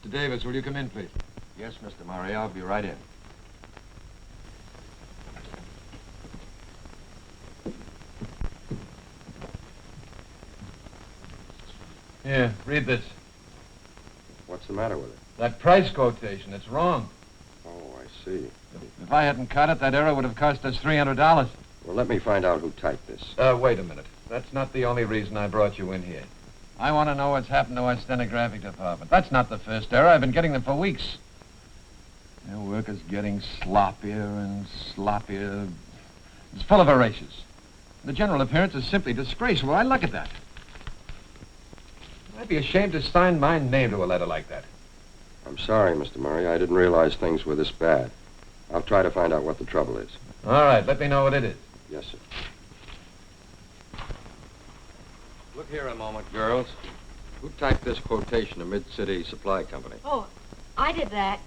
Mr. Davis, will you come in, please? Yes, Mr. Murray, I'll be right in. Here, read this. What's the matter with it? That price quotation, it's wrong. Oh, I see. If I hadn't cut it, that error would have cost us $300. Well, let me find out who typed this. Wait a minute. That's not the only reason I brought you in here. I want to know what's happened to our stenographic department. That's not the first error. I've been getting them for weeks. Their work is getting sloppier and sloppier. It's full of erasures. The general appearance is simply disgraceful. I look at that. I'd be ashamed to sign my name to a letter like that. I'm sorry, Mr. Murray. I didn't realize things were this bad. I'll try to find out what the trouble is. All right, let me know what it is. Yes, sir. Look here a moment, girls. Who typed this quotation to Mid-City Supply Company? Oh, I did that.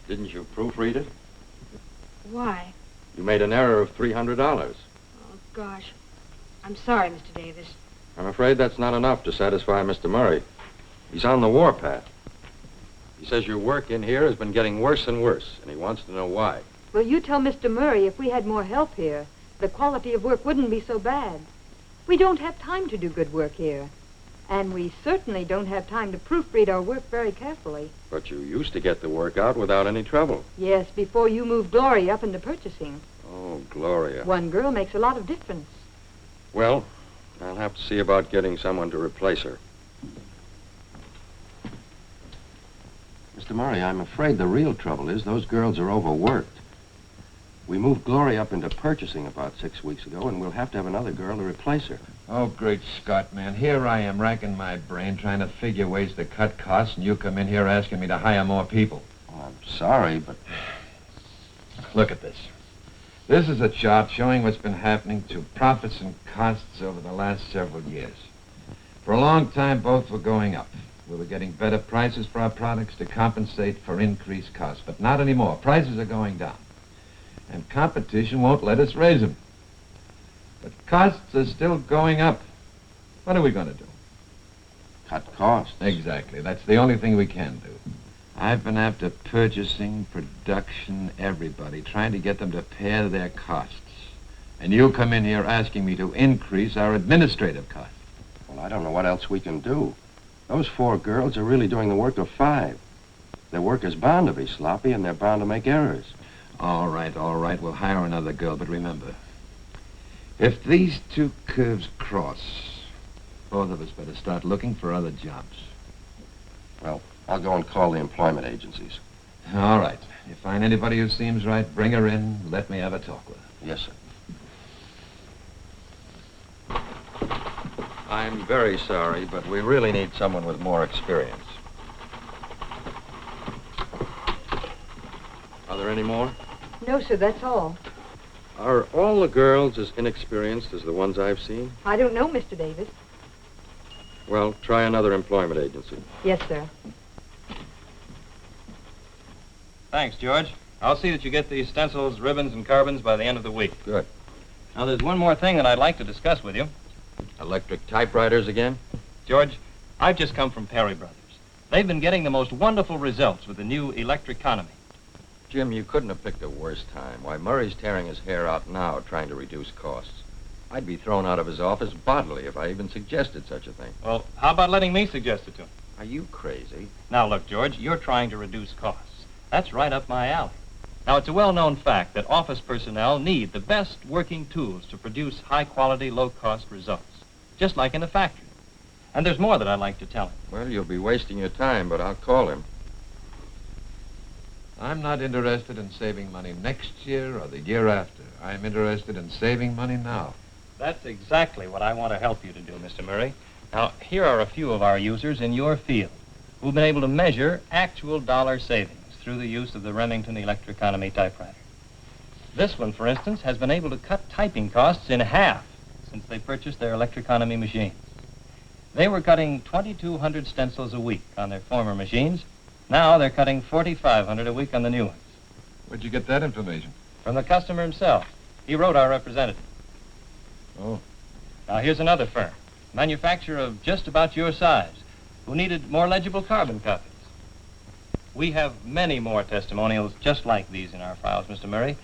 Didn't you proofread it? Why? You made an error of $300. Oh, gosh. I'm sorry, Mr. Davis. I'm afraid that's not enough to satisfy Mr. Murray. He's on the warpath. He says your work in here has been getting worse and worse, and he wants to know why. Well, you tell Mr. Murray if we had more help here, the quality of work wouldn't be so bad. We don't have time to do good work here. And we certainly don't have time to proofread our work very carefully. But you used to get the work out without any trouble. Yes, before you moved Gloria up into purchasing. Oh, Gloria. One girl makes a lot of difference. Well, I'll have to see about getting someone to replace her. Mr. Murray, I'm afraid the real trouble is those girls are overworked. We moved Gloria up into purchasing about 6 weeks ago, and we'll have to have another girl to replace her. Oh, great Scott, man. Here I am racking my brain trying to figure ways to cut costs, and you come in here asking me to hire more people. Oh, I'm sorry, but... Look at this. This is a chart showing what's been happening to profits and costs over the last several years. For a long time, both were going up. We were getting better prices for our products to compensate for increased costs, but not anymore. Prices are going down, and competition won't let us raise them. But costs are still going up. What are we going to do? Cut costs. Exactly. That's the only thing we can do. I've been after purchasing, production, everybody, trying to get them to pare their costs. And you come in here asking me to increase our administrative costs. Well, I don't know what else we can do. Those 4 girls are really doing the work of 5. Their work is bound to be sloppy, and they're bound to make errors. All right. We'll hire another girl, but remember, if these 2 curves cross, both of us better start looking for other jobs. Well, I'll go and call the employment agencies. All right. You find anybody who seems right, bring her in, let me have a talk with her. Yes, sir. I'm very sorry, but we really need someone with more experience. Are there any more? No, sir, that's all. Are all the girls as inexperienced as the ones I've seen? I don't know, Mr. Davis. Well, try another employment agency. Yes, sir. Thanks, George. I'll see that you get these stencils, ribbons, and carbons by the end of the week. Good. Now, there's one more thing that I'd like to discuss with you. Electric typewriters again? George, I've just come from Perry Brothers. They've been getting the most wonderful results with the new Electri-conomy. Jim, you couldn't have picked a worse time. Why, Murray's tearing his hair out now trying to reduce costs. I'd be thrown out of his office bodily if I even suggested such a thing. Well, how about letting me suggest it to him? Are you crazy? Now, look, George, you're trying to reduce costs. That's right up my alley. Now, it's a well-known fact that office personnel need the best working tools to produce high-quality, low-cost results, just like in a factory. And there's more that I'd like to tell him. Well, you'll be wasting your time, but I'll call him. I'm not interested in saving money next year or the year after. I'm interested in saving money now. That's exactly what I want to help you to do, Mr. Murray. Now, here are a few of our users in your field who've been able to measure actual dollar savings through the use of the Remington Electri-conomy typewriter. This one, for instance, has been able to cut typing costs in half since they purchased their Electri-conomy machines. They were cutting 2,200 stencils a week on their former machines. Now they're cutting 4,500 a week on the new ones. Where'd you get that information? From the customer himself. He wrote our representative. Oh. Now here's another firm, manufacturer of just about your size, who needed more legible carbon copies. We have many more testimonials just like these in our files, Mr. Murray.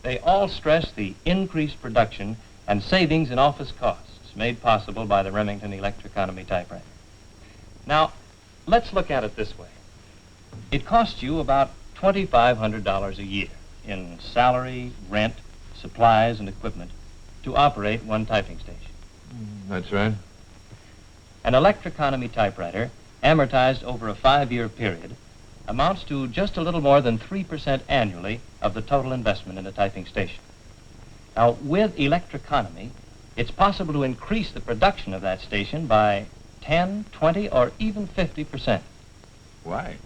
They all stress the increased production and savings in office costs made possible by the Remington Electri-conomy typewriter. Now, let's look at it this way. It costs you about $2,500 a year in salary, rent, supplies, and equipment to operate one typing station. That's right. An Electri-conomy typewriter, amortized over a 5-year period, amounts to just a little more than 3% annually of the total investment in a typing station. Now, with Electri-conomy, it's possible to increase the production of that station by 10, 20, or even 50%. Why?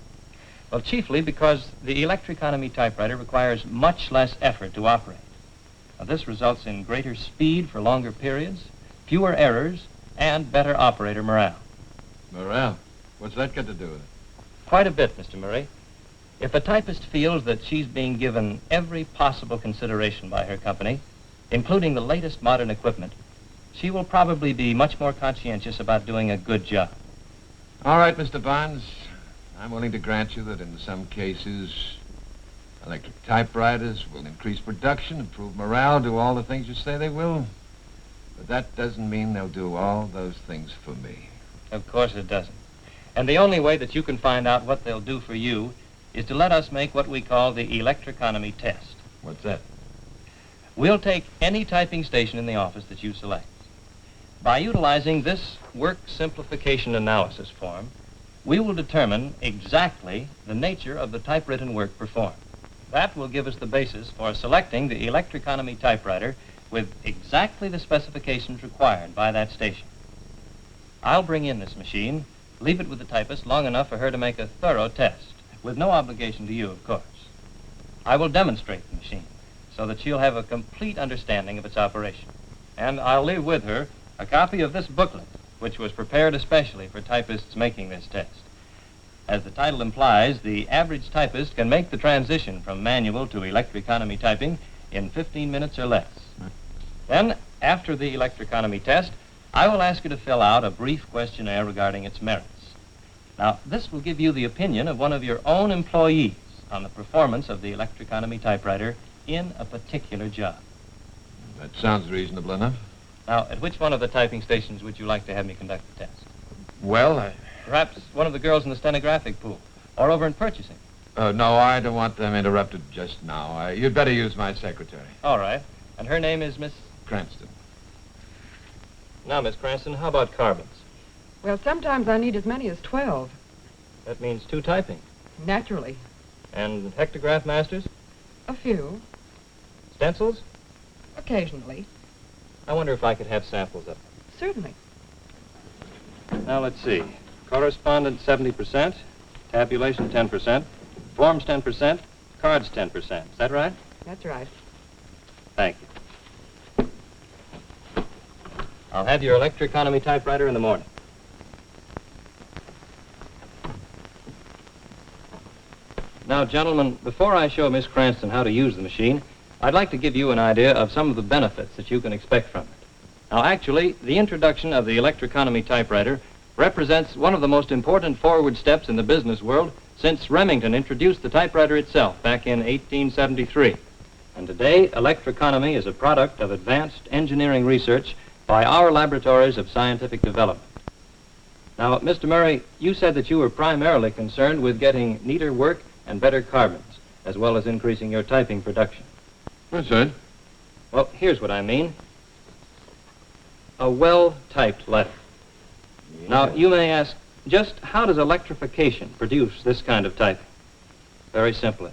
Well, chiefly because the Electri-conomy typewriter requires much less effort to operate. Now, this results in greater speed for longer periods, fewer errors, and better operator morale. Morale? What's that got to do with it? Quite a bit, Mr. Murray. If a typist feels that she's being given every possible consideration by her company, including the latest modern equipment, she will probably be much more conscientious about doing a good job. All right, Mr. Barnes. I'm willing to grant you that in some cases, electric typewriters will increase production, improve morale, do all the things you say they will. But that doesn't mean they'll do all those things for me. Of course it doesn't. And the only way that you can find out what they'll do for you is to let us make what we call the Electri-conomy test. What's that? We'll take any typing station in the office that you select. By utilizing this work simplification analysis form, we will determine exactly the nature of the typewritten work performed. That will give us the basis for selecting the Electri-conomy typewriter with exactly the specifications required by that station. I'll bring in this machine, leave it with the typist long enough for her to make a thorough test, with no obligation to you, of course. I will demonstrate the machine so that she'll have a complete understanding of its operation. And I'll leave with her a copy of this booklet, which was prepared especially for typists making this test. As the title implies, the average typist can make the transition from manual to Electri-conomy typing in 15 minutes or less. Then, after the Electri-conomy test, I will ask you to fill out a brief questionnaire regarding its merits. Now, this will give you the opinion of one of your own employees on the performance of the Electri-conomy typewriter in a particular job. That sounds reasonable enough. Now, at which one of the typing stations would you like to have me conduct the test? Well, Perhaps one of the girls in the stenographic pool, or over in purchasing. no, I don't want them interrupted just now. You'd better use my secretary, All right. And her name is Miss... Cranston. Now, Miss Cranston, how about carbons? Well, sometimes I need as many as 12. That means 2 typing. Naturally. And hectograph masters? A few. Stencils? Occasionally. I wonder if I could have samples of them. Certainly. Now, let's see. Correspondence 70%, tabulation 10%, forms 10%, cards 10%. Is that right? That's right. Thank you. I'll have your Electri-conomy typewriter in the morning. Now, gentlemen, before I show Miss Cranston how to use the machine, I'd like to give you an idea of some of the benefits that you can expect from it. Now, actually, the introduction of the Electri-conomy typewriter represents one of the most important forward steps in the business world since Remington introduced the typewriter itself back in 1873. And today, Electri-conomy is a product of advanced engineering research by our laboratories of scientific development. Now, Mr. Murray, you said that you were primarily concerned with getting neater work and better carbons, as well as increasing your typing production. That's right. Well, here's what I mean. A well-typed letter. Now, you may ask, just how does electrification produce this kind of typing? Very simply.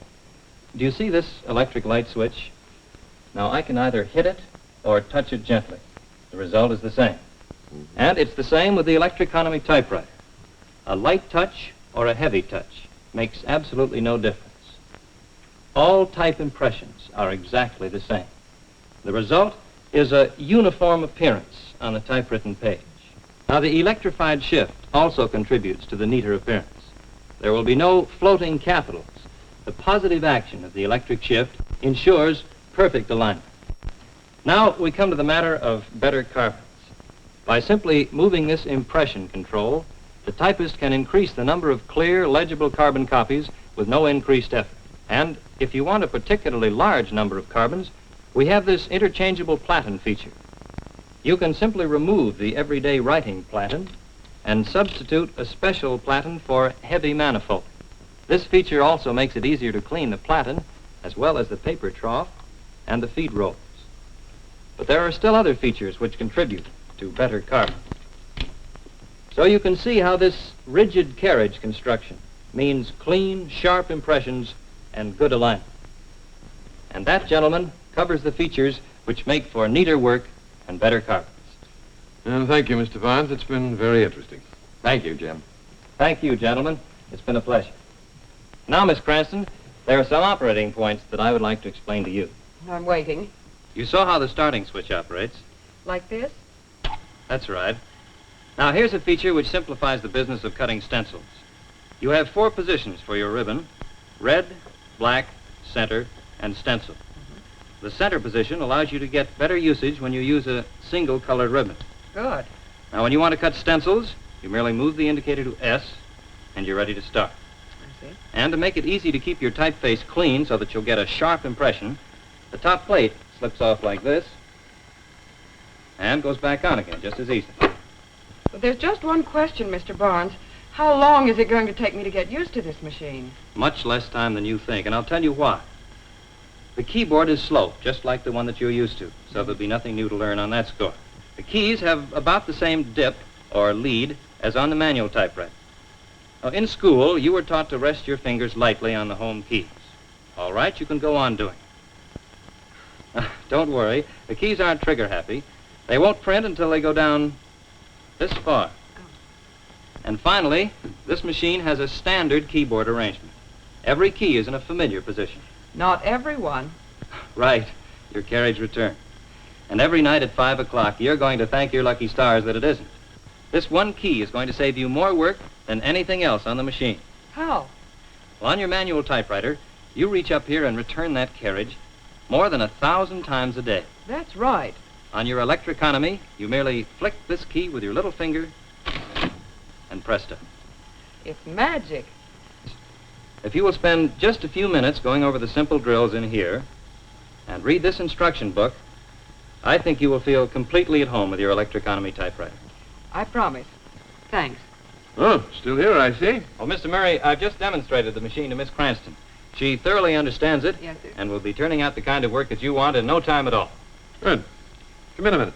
Do you see this electric light switch? Now, I can either hit it or touch it gently. The result is the same. And it's the same with the Electri-conomy typewriter. A light touch or a heavy touch makes absolutely no difference. All type impressions are exactly the same. The result is a uniform appearance on the typewritten page. Now, the electrified shift also contributes to the neater appearance. There will be no floating capitals. The positive action of the electric shift ensures perfect alignment. Now, we come to the matter of better carbons. By simply moving this impression control, the typist can increase the number of clear, legible carbon copies with no increased effort. And if you want a particularly large number of carbons, we have this interchangeable platen feature. You can simply remove the everyday writing platen and substitute a special platen for heavy manifolding. This feature also makes it easier to clean the platen as well as the paper trough and the feed rolls. But there are still other features which contribute to better carbon. So you can see how this rigid carriage construction means clean, sharp impressions and good alignment. And that, gentlemen, covers the features which make for neater work and better carbons. Thank you, Mr. Barnes. It's been very interesting. Thank you, Jim. Thank you, gentlemen. It's been a pleasure. Now, Miss Cranston, there are some operating points that I would like to explain to you. I'm waiting. You saw how the starting switch operates. Like this? That's right. Now, here's a feature which simplifies the business of cutting stencils. You have 4 positions for your ribbon: red, black, center, and stencil. The center position allows you to get better usage when you use a single colored ribbon. Good. Now, when you want to cut stencils, you merely move the indicator to S, and you're ready to start. I see. And to make it easy to keep your typeface clean so that you'll get a sharp impression, the top plate slips off like this and goes back on again just as easily. But there's just one question, Mr. Barnes. How long is it going to take me to get used to this machine? Much less time than you think, and I'll tell you why. The keyboard is slow, just like the one that you're used to, so there'll be nothing new to learn on that score. The keys have about the same dip, or lead, as on the manual typewriter. Now, in school, you were taught to rest your fingers lightly on the home keys. All right, you can go on doing it. Don't worry, the keys aren't trigger happy. They won't print until they go down this far. And finally, this machine has a standard keyboard arrangement. Every key is in a familiar position. Not everyone. Right, your carriage returned. And every night at 5 o'clock, you're going to thank your lucky stars that it isn't. This one key is going to save you more work than anything else on the machine. How? Well, on your manual typewriter, you reach up here and return that carriage more than 1,000 times a day. That's right. On your Electri-conomy, you merely flick this key with your little finger, and presto. It's magic. If you will spend just a few minutes going over the simple drills in here and read this instruction book, I think you will feel completely at home with your Electri-conomy typewriter. I promise. Thanks. Oh, still here, I see. Well, Mr. Murray, I've just demonstrated the machine to Miss Cranston. She thoroughly understands it Yes, sir. and will be turning out the kind of work that you want in no time at all. Good. Come in a minute.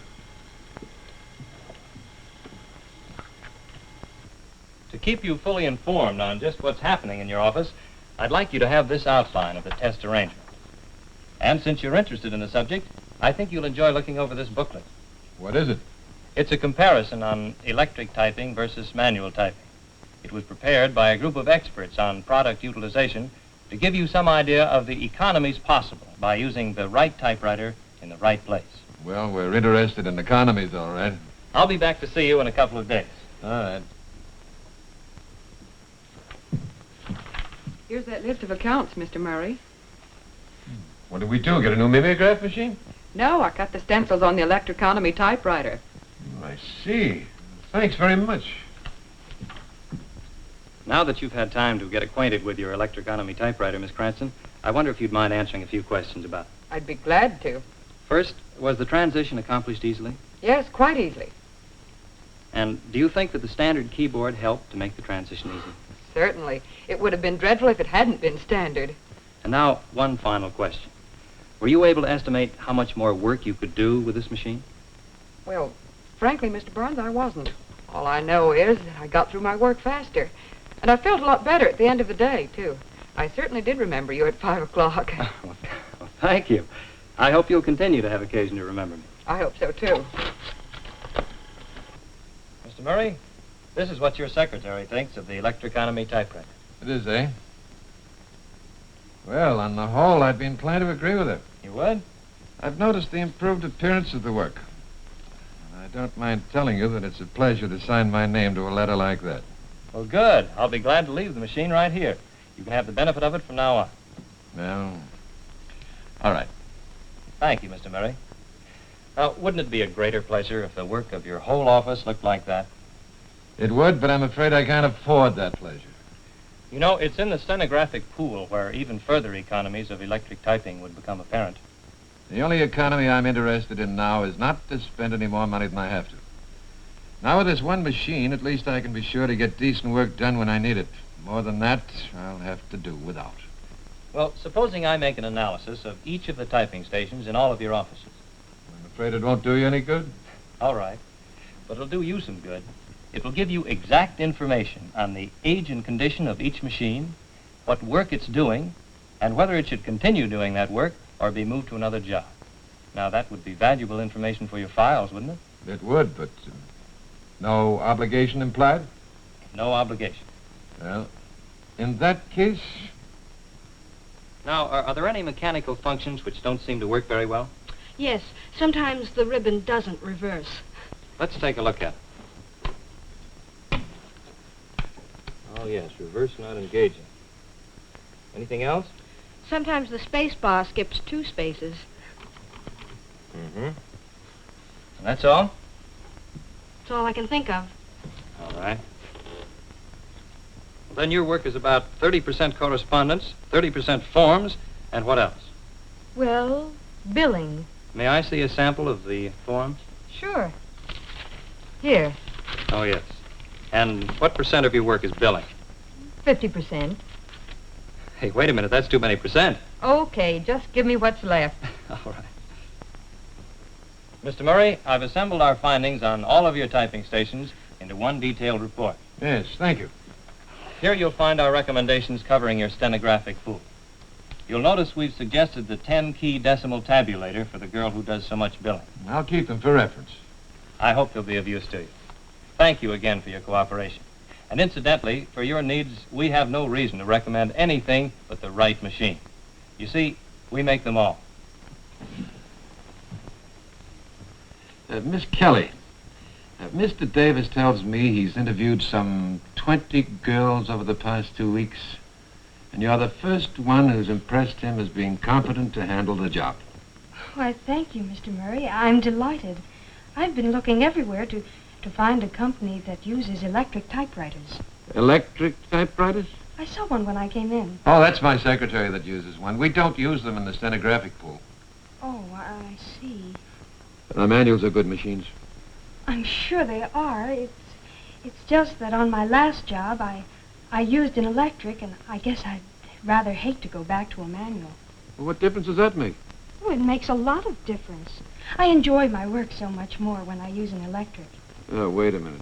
To keep you fully informed on just what's happening in your office, I'd like you to have this outline of the test arrangement. And since you're interested in the subject, I think you'll enjoy looking over this booklet. What is it? It's a comparison on electric typing versus manual typing. It was prepared by a group of experts on product utilization to give you some idea of the economies possible by using the right typewriter in the right place. Well, we're interested in economies, all right. I'll be back to see you in a couple of days. All right. Here's that list of accounts, Mr. Murray. What did we do? Get a new mimeograph machine? No, I cut the stencils on the Electri-conomy typewriter. I see. Thanks very much. Now that you've had time to get acquainted with your Electri-conomy typewriter, Miss Cranston, I wonder if you'd mind answering a few questions about it. I'd be glad to. First, was the transition accomplished easily? Yes, quite easily. And do you think that the standard keyboard helped to make the transition easy? Certainly. It would have been dreadful if it hadn't been standard. And now, one final question. Were you able to estimate how much more work you could do with this machine? Well, frankly, Mr. Barnes, I wasn't. All I know is that I got through my work faster. And I felt a lot better at the end of the day, too. I certainly did remember you at 5 o'clock. Well, thank you. I hope you'll continue to have occasion to remember me. I hope so, too. Mr. Murray, this is what your secretary thinks of the Electri-conomy typewriter. It is, eh? Well, on the whole, I'd be inclined to agree with her. You would? I've noticed the improved appearance of the work. And I don't mind telling you that it's a pleasure to sign my name to a letter like that. Well, good. I'll be glad to leave the machine right here. You can have the benefit of it from now on. Well, all right. Thank you, Mr. Murray. Now, wouldn't it be a greater pleasure if the work of your whole office looked like that? It would, but I'm afraid I can't afford that pleasure. You know, it's in the stenographic pool where even further economies of electric typing would become apparent. The only economy I'm interested in now is not to spend any more money than I have to. Now with this one machine, at least I can be sure to get decent work done when I need it. More than that, I'll have to do without. Well, supposing I make an analysis of each of the typing stations in all of your offices. I'm afraid it won't do you any good. All right. But it'll do you some good. It will give you exact information on the age and condition of each machine, what work it's doing, and whether it should continue doing that work or be moved to another job. Now, that would be valuable information for your files, wouldn't it? It would, but no obligation implied? No obligation. Well, in that case... Now, are there any mechanical functions which don't seem to work very well? Yes, sometimes the ribbon doesn't reverse. Let's take a look at it. Oh, yes, reverse not engaging. Anything else? Sometimes the space bar skips 2 spaces. Mm-hmm. And that's all? That's all I can think of. All right. Well, then your work is about 30% correspondence, 30% forms, and what else? Well, billing. May I see a sample of the forms? Sure. Here, Oh, yes. And what percent of your work is billing? 50%. Hey, wait a minute, that's too many percent. Okay, just give me what's left. All right. Mr. Murray, I've assembled our findings on all of your typing stations into one detailed report. Yes, thank you. Here you'll find our recommendations covering your stenographic pool. You'll notice we've suggested the 10-key decimal tabulator for the girl who does so much billing. I'll keep them for reference. I hope they'll be of use to you. Thank you again for your cooperation. And incidentally, for your needs, we have no reason to recommend anything but the right machine. You see, we make them all. Miss Kelly, Mr. Davis tells me he's interviewed some 20 girls over the past 2 weeks, and you're the first one who's impressed him as being competent to handle the job. Why, thank you, Mr. Murray. I'm delighted. I've been looking everywhere to find a company that uses electric typewriters. Electric typewriters? I saw one when I came in. Oh, that's my secretary that uses one. We don't use them in the stenographic pool. Oh, I see. The manuals are good machines. I'm sure they are. It's just that on my last job, I used an electric, and I guess I'd rather hate to go back to a manual. Well, what difference does that make? Oh, it makes a lot of difference. I enjoy my work so much more when I use an electric. Oh, wait a minute.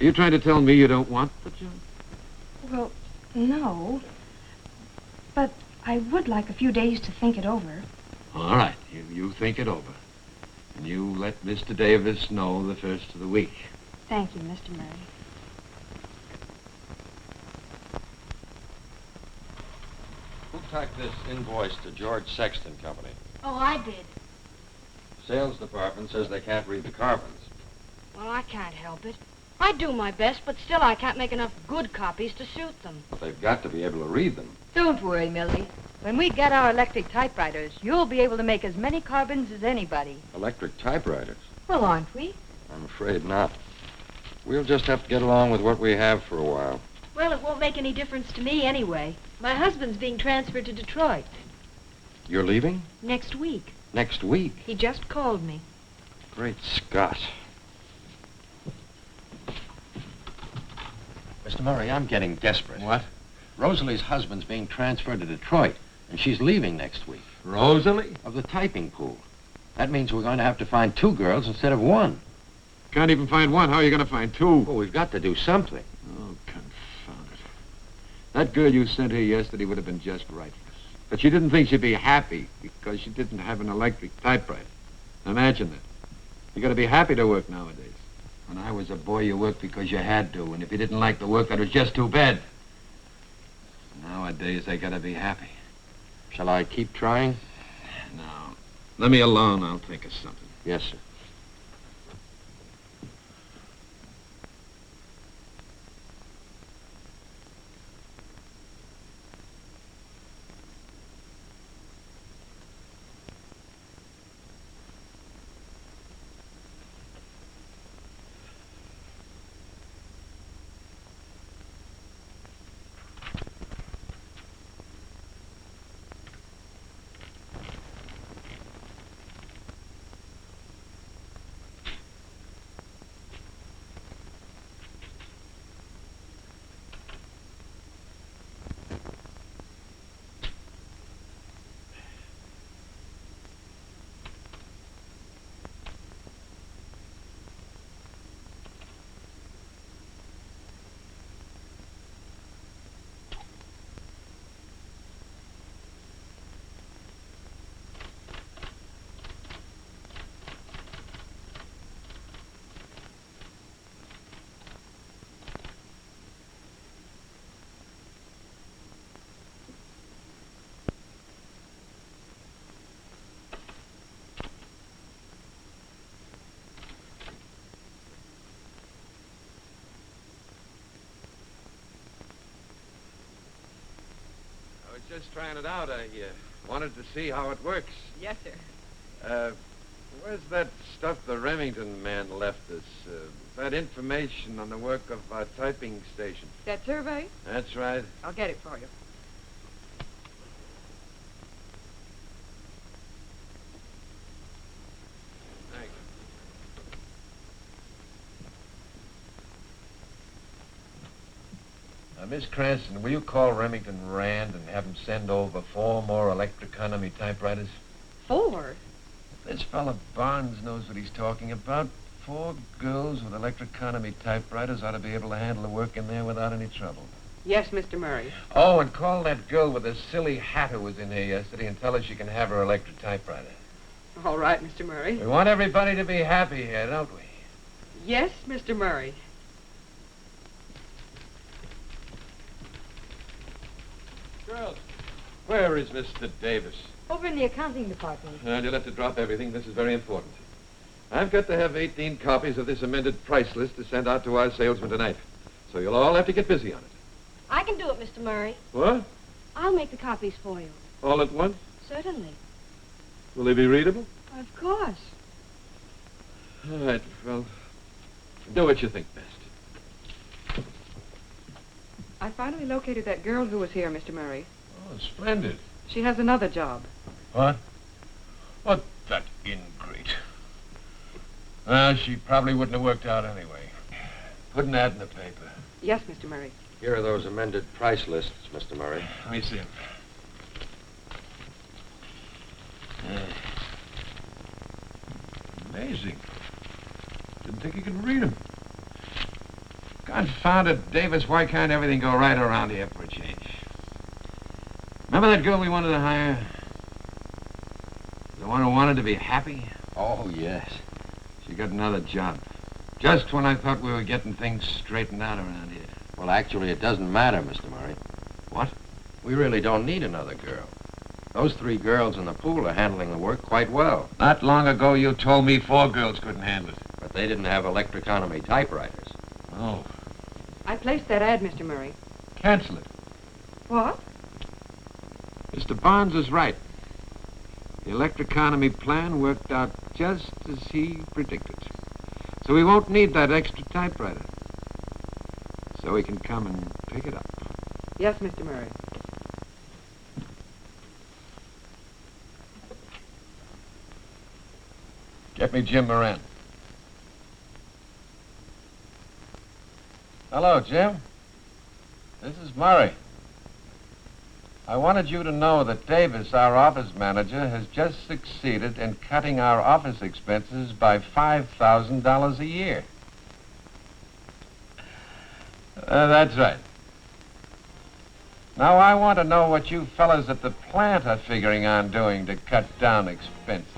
Are you trying to tell me you don't want the job? Well, no. But I would like a few days to think it over. All right, you think it over. And you let Mr. Davis know the first of the week. Thank you, Mr. Murray. Who typed this invoice to George Sexton Company? Oh, I did. Sales department says they can't read the carbons. Well, I can't help it. I do my best, but still I can't make enough good copies to suit them. But they've got to be able to read them. Don't worry, Millie. When we get our electric typewriters, you'll be able to make as many carbons as anybody. Electric typewriters? Well, aren't we? I'm afraid not. We'll just have to get along with what we have for a while. Well, it won't make any difference to me anyway. My husband's being transferred to Detroit You're leaving? next week. Next week? He just called me. Great Scott. Mr. Murray, I'm getting desperate. What? Rosalie's husband's being transferred to Detroit, and she's leaving next week. Rosalie? Of the typing pool. That means we're going to have to find 2 girls instead of 1. Can't even find one. How are you going to find 2? Well, we've got to do something. Oh, confound it. That girl you sent here yesterday would have been just right for us. But she didn't think she'd be happy because she didn't have an electric typewriter. Imagine that. You got to be happy to work nowadays. When I was a boy, you worked because you had to, and if you didn't like the work, that was just too bad. Nowadays, they got to be happy. Shall I keep trying? No. Let me alone. I'll think of something. Yes, sir. just trying it out. I wanted to see how it works. Yes, sir. Where's that stuff the Remington man left us? That information on the work of our typing station. That survey? That's right. I'll get it for you. Thanks. Miss Cranston, will you call Remington Rand and have him send over 4 more Electri-conomy typewriters? 4? This fella Barnes knows what he's talking about. 4 girls with Electri-conomy typewriters ought to be able to handle the work in there without any trouble. Yes, Mr. Murray. Oh, and call that girl with the silly hat who was in here yesterday and tell her she can have her electric typewriter. All right, Mr. Murray. We want everybody to be happy here, don't we? Yes, Mr. Murray. Girls, where is Mr. Davis? Over in the accounting department. You'll have to drop everything. This is very important. I've got to have 18 copies of this amended price list to send out to our salesman tonight. So you'll all have to get busy on it. I can do it, Mr. Murray. What? I'll make the copies for you. All at once? Certainly. Will they be readable? Of course. All right, well, do what you think best. I finally located that girl who was here, Mr. Murray. Oh, splendid. She has another job. What? What, that ingrate? She probably wouldn't have worked out anyway. Put an ad in the paper. Yes, Mr. Murray. Here are those amended price lists, Mr. Murray. Let me see them. Amazing. Didn't think you could read them. Confound it, Davis, why can't everything go right around here for a change? Remember that girl we wanted to hire? The one who wanted to be happy? Oh, yes. She got another job. Just when I thought we were getting things straightened out around here. Well, actually, it doesn't matter, Mr. Murray. What? We really don't need another girl. Those 3 girls in the pool are handling the work quite well. Not long ago you told me 4 girls couldn't handle it. But they didn't have Electri-conomy typewriters. Oh. I placed that ad, Mr. Murray. Cancel it. What? Mr. Barnes is right. The Electri-conomy plan worked out just as he predicted. So we won't need that extra typewriter. So we can come and pick it up. Yes, Mr. Murray. Get me Jim Moran. Hello, Jim. This is Murray. I wanted you to know that Davis, our office manager, has just succeeded in cutting our office expenses by $5,000 a year. That's right. Now I want to know what you fellas at the plant are figuring on doing to cut down expenses.